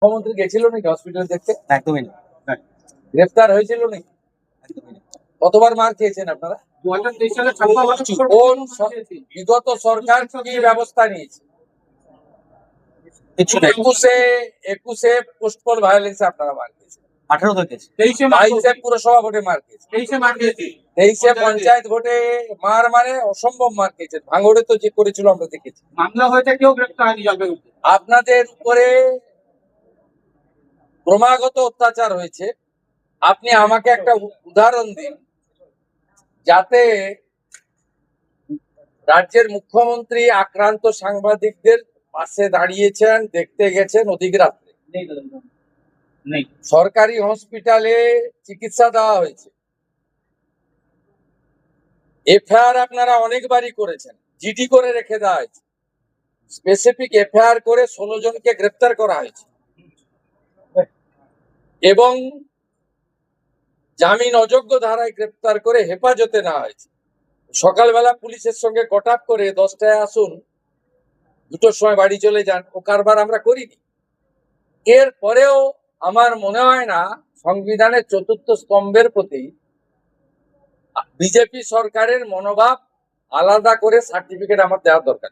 মুখ্যমন্ত্রী গেছিল নাকি হসপিটাল দেখতে? একদমই না। গ্রেফতার হয়েছিল নাকি? একদমই না। কতবার মার খেয়েছেন আপনারা? 2023 সালে 56 বছর কোন বিগত সরকার কি ব্যবস্থা নিয়েছে? কিছু নেই। 21-এ পোস্টপল ভায়োলেন্স আপনারা মার খেয়েছেন, 18 থেকে 22-এ পুরসভা ভোটে মার খেয়েছেন, 23-এ মার খেয়েছি, 23-এ পঞ্চায়েত ভোটে মার মানে অসম্ভব মার খেয়েছেন। ভাঙড়ে তো যে করেছিল আমরা দেখেছি। মামলা হয়েছে, কেউ গ্রেপ্তার হয়নি জলপাইগুড়িতে। আপনাদের উপরে ক্রমাগত অত্যাচার হয়েছে। আপনি আমাকে একটা উদাহরণ দিন যাতে রাজ্যের মুখ্যমন্ত্রী আক্রান্ত সাংবাদিকদের পাশে দাঁড়িয়েছেন, দেখতে গেছেন অধিক রাত্রে। নেই। সরকারি হসপিটালে চিকিৎসা দেওয়া হয়েছে। এফআইআর আপনারা অনেকবারই করেছেন, জিডি করে রেখে দেওয়া হয়েছে। স্পেসিফিক এফআইআর করে 16 জনকে গ্রেপ্তার করা হয়েছে এবং জামিন অযোগ্য ধারায় গ্রেপ্তার করে হেফাজতে নেওয়া হয়েছে। সকালবেলা পুলিশের সঙ্গে কটাপ করে 10টায় আসুন, 2টোর সময় বাড়ি চলে যান, ও কারবার আমরা করিনি। এর পরেও আমার মনে হয় না সংবিধানের 4র্থ স্তম্ভের প্রতি বিজেপি সরকারের মনোভাব আলাদা করে সার্টিফিকেট আমার দেওয়ার দরকার।